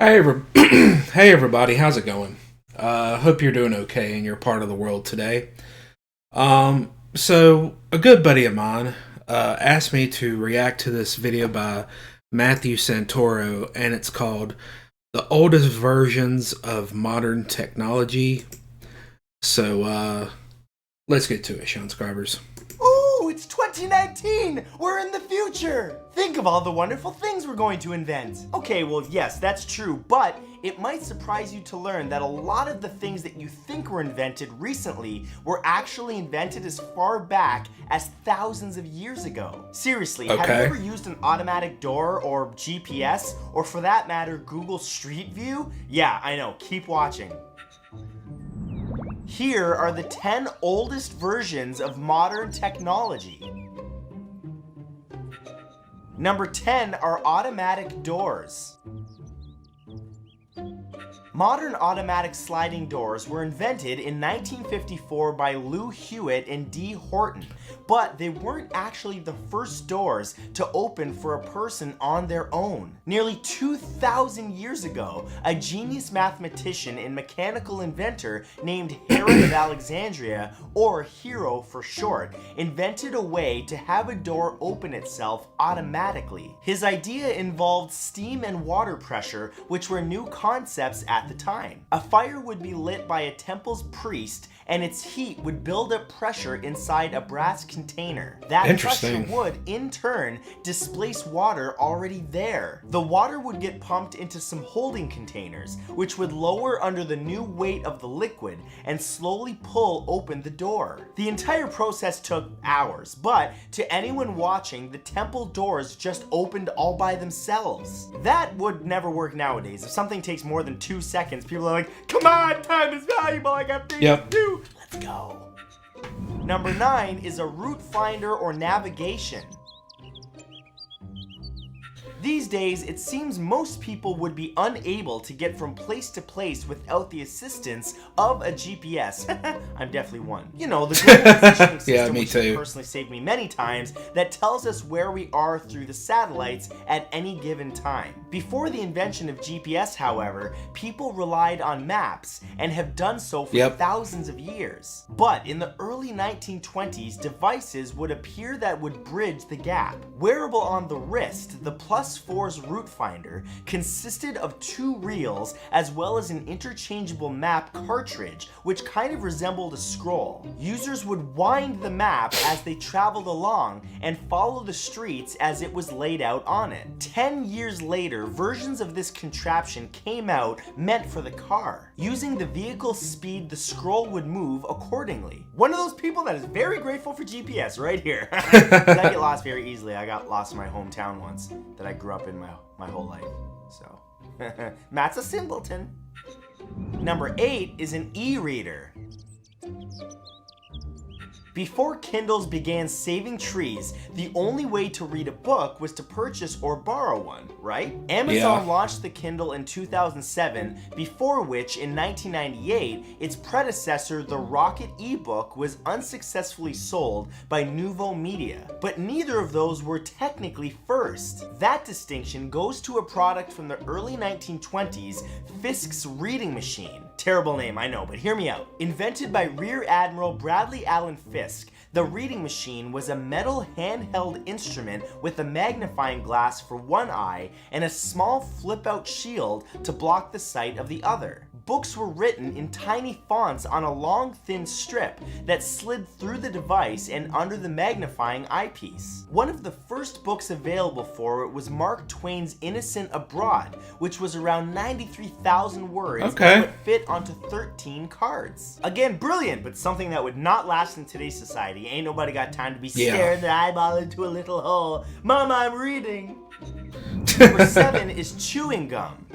Hey everybody, how's it going? Hope you're doing okay in your part of the world today. So a good buddy of mine asked me to react to this video by Matthew Santoro, and it's called "The Oldest Versions of Modern Technology." So let's get to it, Sean Scribers. Ooh, it's 2019! We're in the future! Think of all the wonderful things we're going to invent. Okay, well, yes, that's true, but it might surprise you to learn that a lot of the things that you think were invented recently were actually invented as far back as thousands of years ago. Seriously, have you ever used an automatic door or GPS, or for that matter, Google Street View? Yeah, I know, keep watching. Here are the 10 oldest versions of modern technology. Number 10 are automatic doors. Modern automatic sliding doors were invented in 1954 by Lou Hewitt and D. Horton, but they weren't actually the first doors to open for a person on their own. Nearly 2,000 years ago, a genius mathematician and mechanical inventor named Herod of Alexandria, or Hero for short, invented a way to have a door open itself automatically. His idea involved steam and water pressure, which were new concepts at the time. A fire would be lit by a temple's priest, and its heat would build up pressure inside a brass container. That pressure would, in turn, displace water already there. The water would get pumped into some holding containers, which would lower under the new weight of the liquid and slowly pull open the door. The entire process took hours, but to anyone watching, the temple doors just opened all by themselves. That would never work nowadays. If something takes more than 2 seconds, people are like, come on, time is valuable, I got things to do. Let's go. Number 9 is a route finder or navigation. These days, it seems most people would be unable to get from place to place without the assistance of a GPS. I'm definitely one. You know, the global positioning system, which has personally saved me many times, that tells us where we are through the satellites at any given time. Before the invention of GPS, however, people relied on maps and have done so for thousands of years. But in the early 1920s, devices would appear that would bridge the gap. Wearable on the wrist, the Plus4's route finder consisted of 2 reels as well as an interchangeable map cartridge which kind of resembled a scroll. Users would wind the map as they traveled along and follow the streets as it was laid out on it. 10 years later, versions of this contraption came out meant for the car. Using the vehicle's speed, the scroll would move accordingly. One of those people that is very grateful for GPS right here. I get lost very easily. I got lost in my hometown once that I grew up in my whole life. So, Matt's a simpleton. Number 8 is an e-reader. Before Kindles began saving trees, the only way to read a book was to purchase or borrow one, right? Amazon launched the Kindle in 2007, before which, in 1998, its predecessor, the Rocket ebook, was unsuccessfully sold by Nuvo Media. But neither of those were technically first. That distinction goes to a product from the early 1920s, Fisk's Reading Machine. Terrible name, I know, but hear me out. Invented by Rear Admiral Bradley Allen Fisk, the reading machine was a metal handheld instrument with a magnifying glass for one eye and a small flip-out shield to block the sight of the other. Books were written in tiny fonts on a long, thin strip that slid through the device and under the magnifying eyepiece. One of the first books available for it was Mark Twain's Innocent Abroad, which was around 93,000 words that would fit onto 13 cards. Again, brilliant, but something that would not last in today's society. Ain't nobody got time to be staring their eyeball into a little hole. Mama, I'm reading. Number 7 is chewing gum.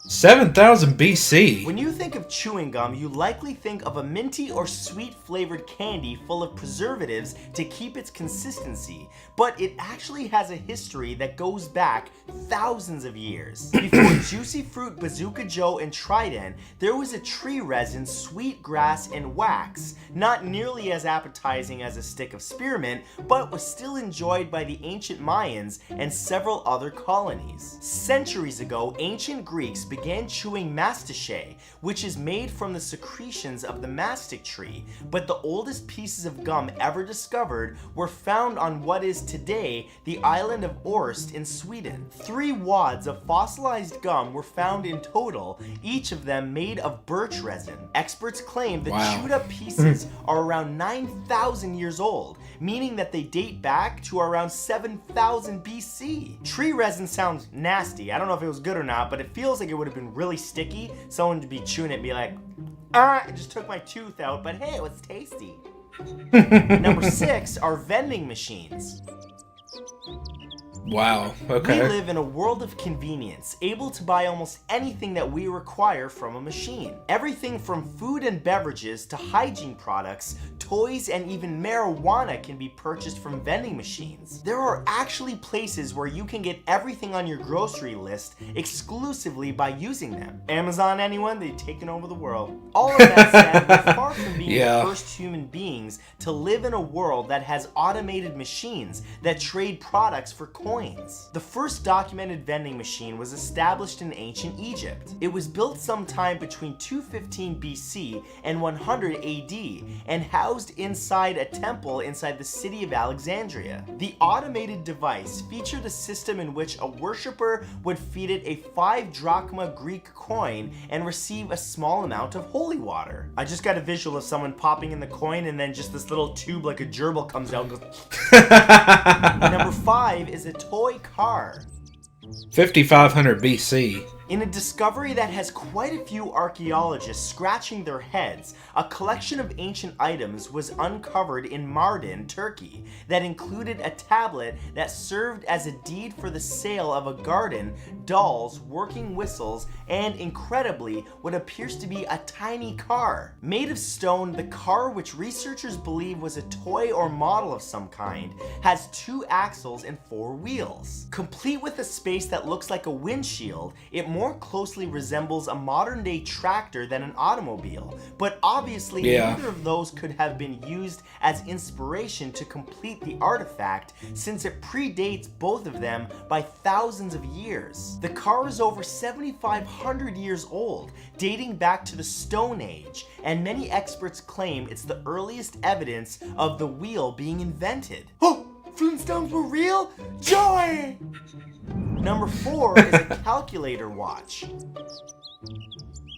7,000 BC. When you think of chewing gum, you likely think of a minty or sweet flavored candy full of preservatives to keep its consistency, but it actually has a history that goes back thousands of years. Before Juicy Fruit, Bazooka Joe, and Trident, there was a tree resin, sweet grass, and wax, not nearly as appetizing as a stick of spearmint, but was still enjoyed by the ancient Mayans and several other colonies. Centuries ago, ancient Greeks began chewing mastiche, which is made from the secretions of the mastic tree, but the oldest pieces of gum ever discovered were found on what is today the island of Orst in Sweden. 3 wads of fossilized gum were found in total, each of them made of birch resin. Experts claim the chewed up pieces are around 9,000 years old, meaning that they date back to around 7,000 BC. Tree resin sounds nasty. I don't know if it was good or not, but it feels like it would have been really sticky. Someone would be chewing it and be like, I just took my tooth out, but hey, it was tasty. Number 6 are vending machines. Wow, okay. We live in a world of convenience, able to buy almost anything that we require from a machine. Everything from food and beverages to hygiene products, toys, and even marijuana can be purchased from vending machines. There are actually places where you can get everything on your grocery list exclusively by using them. Amazon, anyone? They've taken over the world. All of that said, we're far from being the first human beings to live in a world that has automated machines that trade products for coins. The first documented vending machine was established in ancient Egypt. It was built sometime between 215 BC and 100 AD and housed inside a temple inside the city of Alexandria. The automated device featured a system in which a worshiper would feed it a 5 drachma Greek coin and receive a small amount of holy water. I just got a visual of someone popping in the coin and then just this little tube like a gerbil comes out and goes. Number 5 is a toy car. 5,500 BC. In a discovery that has quite a few archaeologists scratching their heads, a collection of ancient items was uncovered in Mardin, Turkey, that included a tablet that served as a deed for the sale of a garden, dolls, working whistles, and incredibly, what appears to be a tiny car. Made of stone, the car, which researchers believe was a toy or model of some kind, has 2 axles and 4 wheels. Complete with a space that looks like a windshield, it more closely resembles a modern-day tractor than an automobile, but obviously neither of those could have been used as inspiration to complete the artifact, since it predates both of them by thousands of years. The car is over 7,500 years old, dating back to the Stone Age, and many experts claim it's the earliest evidence of the wheel being invented. Oh! Flintstones were real? Joy! Number 4 is a calculator watch.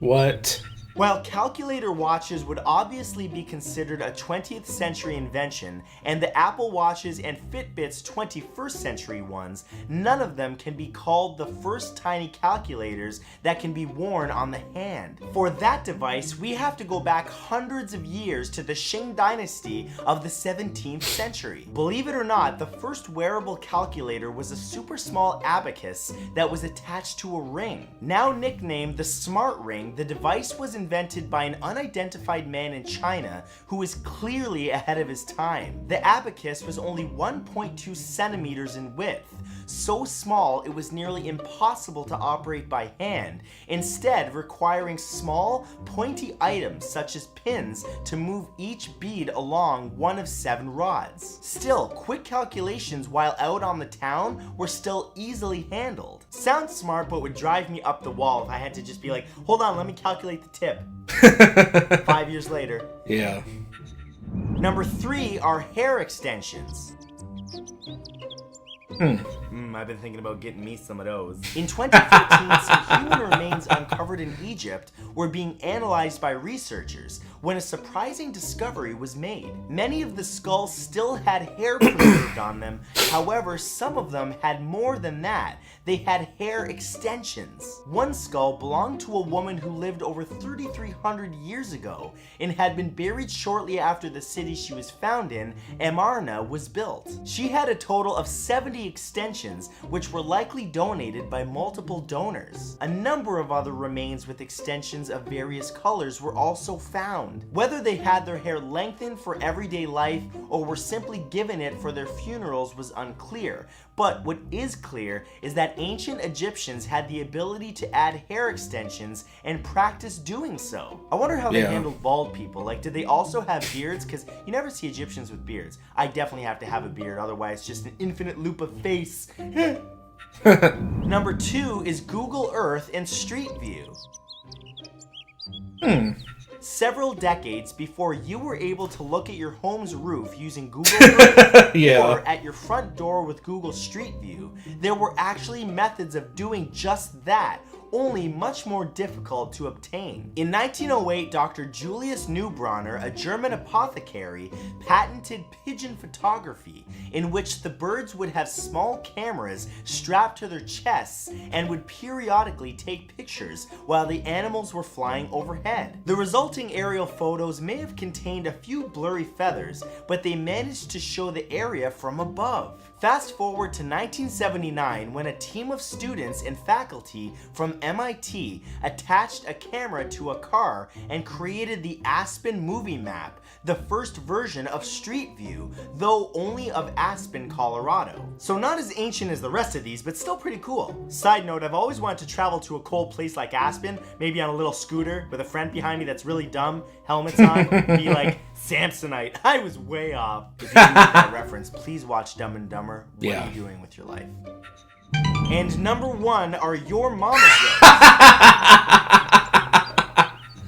What? While calculator watches would obviously be considered a 20th century invention, and the Apple Watches and Fitbit's 21st century ones, none of them can be called the first tiny calculators that can be worn on the hand. For that device, we have to go back hundreds of years to the Qing dynasty of the 17th century. Believe it or not, the first wearable calculator was a super small abacus that was attached to a ring. Now nicknamed the Smart Ring, the device was invented by an unidentified man in China who was clearly ahead of his time. The abacus was only 1.2 centimeters in width, so small it was nearly impossible to operate by hand, instead requiring small, pointy items such as pins to move each bead along one of 7 rods. Still, quick calculations while out on the town were still easily handled. Sounds smart, but would drive me up the wall if I had to just be like, hold on, let me calculate the tip. 5 years later. Yeah. Number 3 are hair extensions. I've been thinking about getting me some of those. In 2015, some human remains uncovered in Egypt were being analyzed by researchers when a surprising discovery was made. Many of the skulls still had hair preserved on them, however, some of them had more than that. They had hair extensions. One skull belonged to a woman who lived over 3,300 years ago and had been buried shortly after the city she was found in, Amarna, was built. She had a total of 70 extensions, Egyptians, which were likely donated by multiple donors. A number of other remains with extensions of various colors were also found. Whether they had their hair lengthened for everyday life or were simply given it for their funerals was unclear, but what is clear is that ancient Egyptians had the ability to add hair extensions and practice doing so. I wonder how they handled bald people. Like, did they also have beards? Because you never see Egyptians with beards. I definitely have to have a beard, otherwise just an infinite loop of face. Number 2 is Google Earth and Street View. Several decades before you were able to look at your home's roof using Google Earth or at your front door with Google Street View, there were actually methods of doing just that, only much more difficult to obtain. In 1908, Dr. Julius Neubronner, a German apothecary, patented pigeon photography, in which the birds would have small cameras strapped to their chests and would periodically take pictures while the animals were flying overhead. The resulting aerial photos may have contained a few blurry feathers, but they managed to show the area from above. Fast forward to 1979, when a team of students and faculty from MIT attached a camera to a car and created the Aspen movie map, the first version of Street View, though only of Aspen, Colorado. So not as ancient as the rest of these, but still pretty cool. Side note, I've always wanted to travel to a cold place like Aspen, maybe on a little scooter with a friend behind me that's really dumb, helmets on, be like, Samsonite. I was way off. If you didn't get that reference, please watch Dumb and Dumber. What are you doing with your life? And number 1 are Your Mama jokes.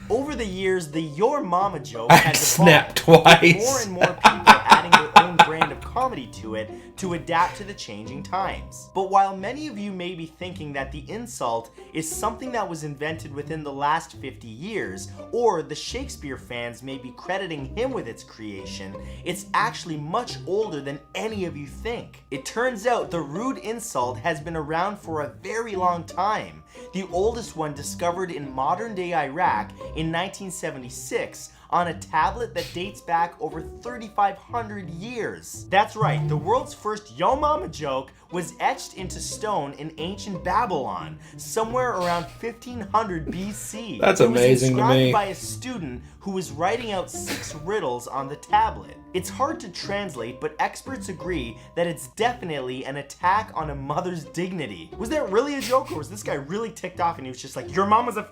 Over the years, the Your Mama joke has evolved, with more and more people adding their own brand of comedy to it to adapt to the changing times. But while many of you may be thinking that the insult is something that was invented within the last 50 years, or the Shakespeare fans may be crediting him with its creation, it's actually much older than any of you think. It turns out the rude insult has been around for a very long time. The oldest one discovered in modern-day Iraq in 1976 on a tablet that dates back over 3,500 years. That's right, the world's first Yo Mama joke was etched into stone in ancient Babylon, somewhere around 1500 BC. That's amazing to me. It was inscribed by a student who was writing out 6 riddles on the tablet. It's hard to translate, but experts agree that it's definitely an attack on a mother's dignity. Was that really a joke, or was this guy really ticked off and he was just like, your mom was a...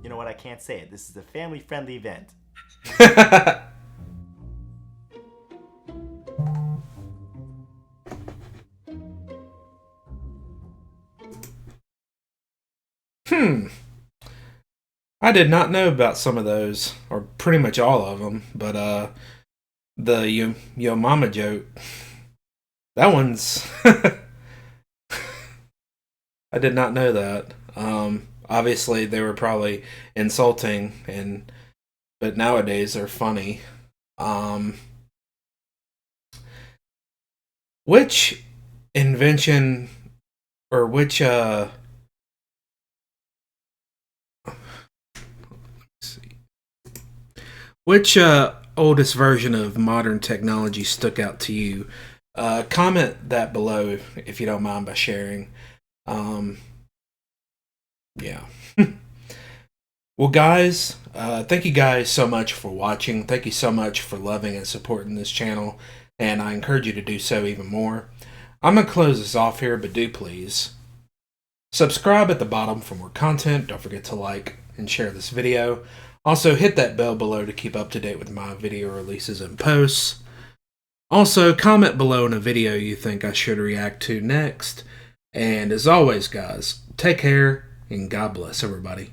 You know what, I can't say it. This is a family-friendly event. I did not know about some of those, or pretty much all of them, but the Yo Mama joke, that one's... I did not know that. Obviously, they were probably insulting, but nowadays they're funny. Which invention, or which oldest version of modern technology stuck out to you? Comment that below if you don't mind by sharing. Yeah. Well, guys, thank you guys so much for watching. Thank you so much for loving and supporting this channel, and I encourage you to do so even more. I'm going to close this off here, but do please subscribe at the bottom for more content. Don't forget to like and share this video. Also, hit that bell below to keep up to date with my video releases and posts. Also, comment below in a video you think I should react to next. And as always, guys, take care and God bless everybody.